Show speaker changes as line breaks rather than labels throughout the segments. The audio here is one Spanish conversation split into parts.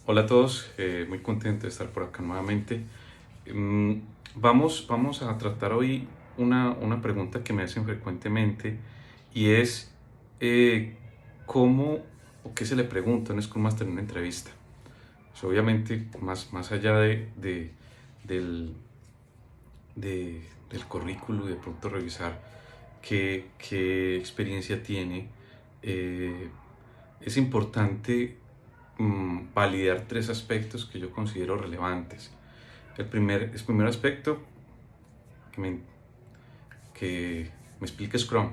Hola a todos, muy contento de estar por acá nuevamente. Mm, vamos a tratar hoy una pregunta que me hacen frecuentemente y es eh, cómo o qué se le pregunta a un Scrum Master en una entrevista. Pues obviamente, más allá del, del currículo y de pronto revisar qué experiencia tiene, eh, es importante validar tres aspectos que yo considero relevantes. El primer aspecto que que me explique Scrum,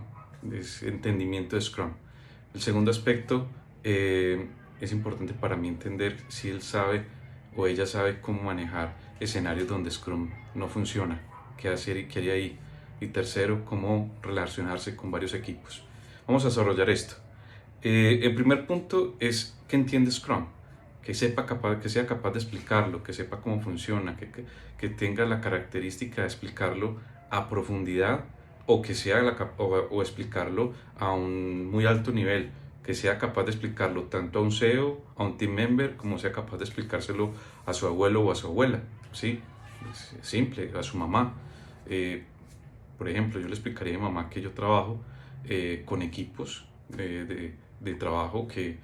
es entendimiento de Scrum. El segundo aspecto es importante para mí entender si él sabe o ella sabe cómo manejar escenarios donde Scrum no funciona, qué hacer y qué hay ahí. Y tercero, cómo relacionarse con varios equipos. Vamos a desarrollar esto. El primer punto es que entiende Scrum, que sea capaz de explicarlo, que sepa cómo funciona, que tenga la característica de explicarlo a profundidad o que sea o explicarlo a un muy alto nivel, que sea capaz de explicarlo tanto a un CEO, a un team member, como sea capaz de explicárselo a su abuelo o a su abuela, ¿sí? Es simple, a su mamá. Eh, por ejemplo, yo le explicaría a mi mamá que yo trabajo con equipos de trabajo que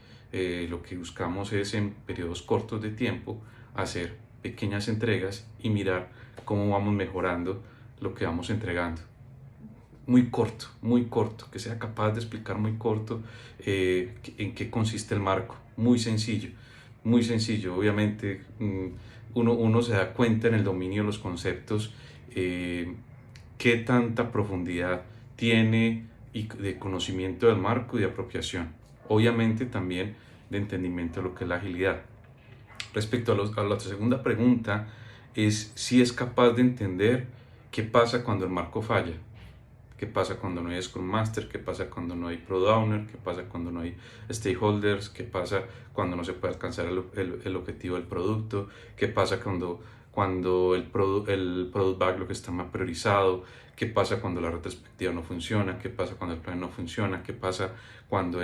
lo que buscamos es en periodos cortos de tiempo hacer pequeñas entregas y mirar cómo vamos mejorando lo que vamos entregando. Muy corto, que sea capaz de explicar muy corto en qué consiste el marco. Muy sencillo. Obviamente uno se da cuenta en el dominio de los conceptos qué tanta profundidad tiene y de conocimiento del marco y de apropiación. Obviamente también de entendimiento de lo que es la agilidad. Respecto a la segunda pregunta, es si es capaz de entender qué pasa cuando el marco falla. ¿Qué pasa cuando no hay Scrum Master? ¿Qué pasa cuando no hay Product Owner? ¿Qué pasa cuando no hay Stakeholders? ¿Qué pasa cuando no se puede alcanzar el objetivo del producto? ¿Qué pasa cuando el Product Backlog está mal priorizado? ¿Qué pasa cuando la retrospectiva no funciona? ¿Qué pasa cuando el plan no funciona? ¿Qué pasa cuando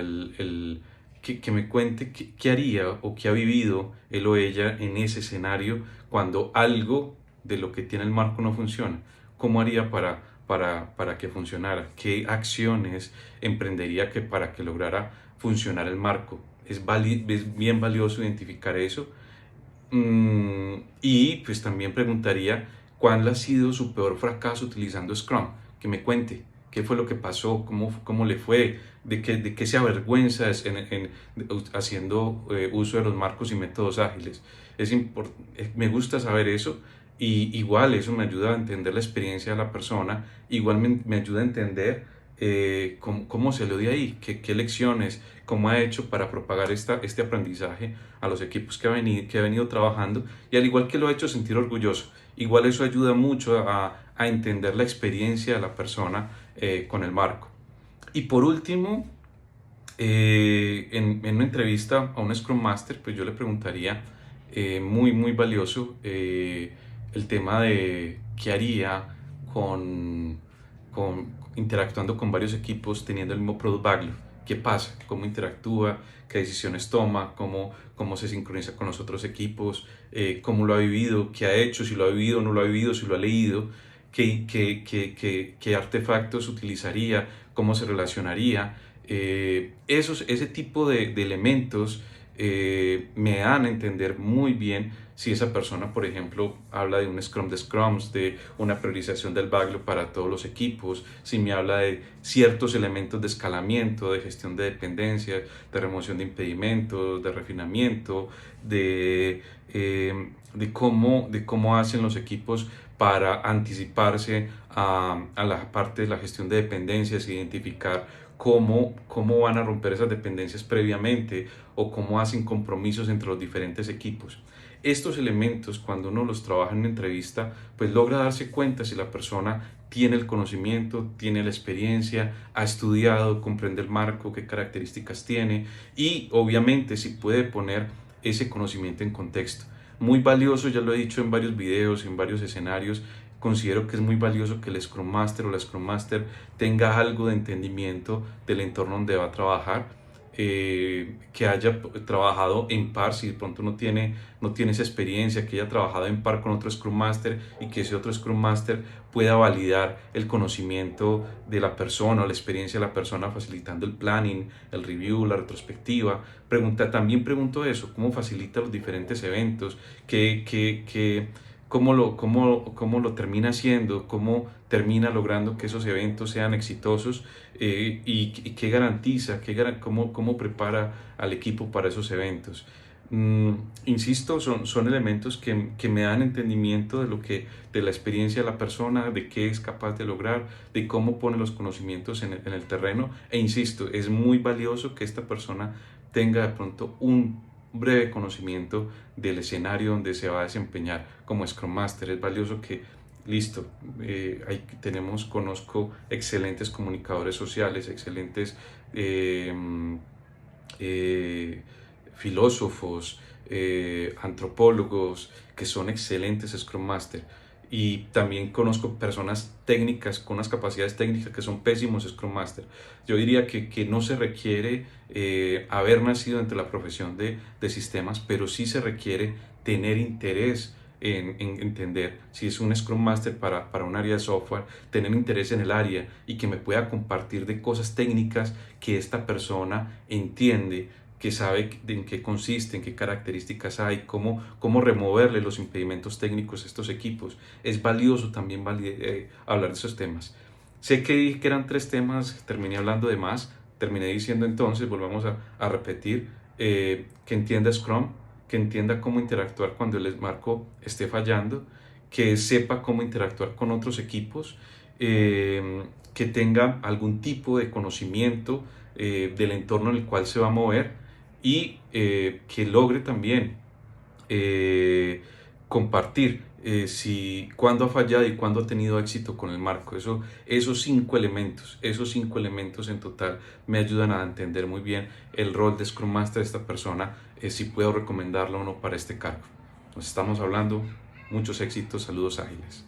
que me cuente qué haría o qué ha vivido él o ella en ese escenario cuando algo de lo que tiene el marco no funciona? ¿Cómo haría para que funcionara? ¿Qué acciones emprendería para que lograra funcionar el marco? Es bien valioso identificar eso. Y pues también preguntaría cuál ha sido su peor fracaso utilizando Scrum. Que me cuente qué fue lo que pasó, cómo le fue, de qué se avergüenza haciendo uso de los marcos y métodos ágiles. Me gusta saber eso y igual eso me ayuda a entender la experiencia de la persona, igual me ayuda a entender cómo se lo dio ahí, qué lecciones, cómo ha hecho para propagar este aprendizaje a los equipos que ha venido trabajando y al igual que lo ha hecho sentir orgulloso. Igual eso ayuda mucho a entender la experiencia de la persona con el marco. Y por último, en una entrevista a un Scrum Master, pues yo le preguntaría, muy valioso, el tema de qué haría con, interactuando con varios equipos teniendo el mismo Product Backlog. ¿Qué pasa? ¿Cómo interactúa? ¿Qué decisiones toma? ¿Cómo se sincroniza con los otros equipos? ¿Cómo lo ha vivido? ¿Qué ha hecho? Si lo ha vivido, no lo ha vivido, si lo ha leído. ¿Qué artefactos utilizaría? ¿Cómo se relacionaría? Ese tipo de elementos me dan a entender muy bien si esa persona, por ejemplo, habla de un Scrum de Scrums, de una priorización del backlog para todos los equipos, si me habla de ciertos elementos de escalamiento, de gestión de dependencias, de remoción de impedimentos, de refinamiento, de cómo hacen los equipos para anticiparse a la parte de la gestión de dependencias, identificar cómo van a romper esas dependencias previamente o cómo hacen compromisos entre los diferentes equipos. Estos elementos, cuando uno los trabaja en una entrevista, pues logra darse cuenta si la persona tiene el conocimiento, tiene la experiencia, ha estudiado, comprende el marco, qué características tiene y obviamente si puede poner ese conocimiento en contexto. Muy valioso, ya lo he dicho en varios videos, en varios escenarios, considero que es muy valioso que el Scrum Master o la Scrum Master tenga algo de entendimiento del entorno donde va a trabajar que haya trabajado en par, si de pronto no tiene esa experiencia, que haya trabajado en par con otro Scrum Master y que ese otro Scrum Master pueda validar el conocimiento de la persona o la experiencia de la persona facilitando el planning, el review, la retrospectiva. También pregunto eso, cómo facilita los diferentes eventos, cómo lo termina haciendo, cómo termina logrando que esos eventos sean exitosos, y qué garantiza, cómo prepara al equipo para esos eventos. Insisto, son elementos que me dan entendimiento de la experiencia de la persona, de qué es capaz de lograr, de cómo pone los conocimientos en el terreno. E insisto, es muy valioso que esta persona tenga de pronto un breve conocimiento del escenario donde se va a desempeñar como Scrum Master. Es valioso que, listo, conozco excelentes comunicadores sociales, excelentes eh, eh, filósofos, antropólogos, que son excelentes Scrum Master. Y también conozco personas técnicas, con unas capacidades técnicas que son pésimos Scrum Master. Yo diría que no se requiere haber nacido entre la profesión de sistemas, pero sí se requiere tener interés en entender si es un Scrum Master para un área de software, tener interés en el área y que me pueda compartir de cosas técnicas que esta persona entiende, que sabe en qué consiste, en qué características hay, cómo removerle los impedimentos técnicos a estos equipos. Es valioso también hablar de esos temas. Sé que dije que eran 3 temas, terminé hablando de más, terminé diciendo entonces, volvamos a repetir, que entienda Scrum, que entienda cómo interactuar cuando el marco esté fallando, que sepa cómo interactuar con otros equipos, que tenga algún tipo de conocimiento del entorno en el cual se va a mover, y que logre también eh, compartir cuándo ha fallado y cuándo ha tenido éxito con el marco. Esos cinco elementos en total me ayudan a entender muy bien el rol de Scrum Master de esta persona, si puedo recomendarlo o no para este cargo. Nos estamos hablando, muchos éxitos, saludos ágiles.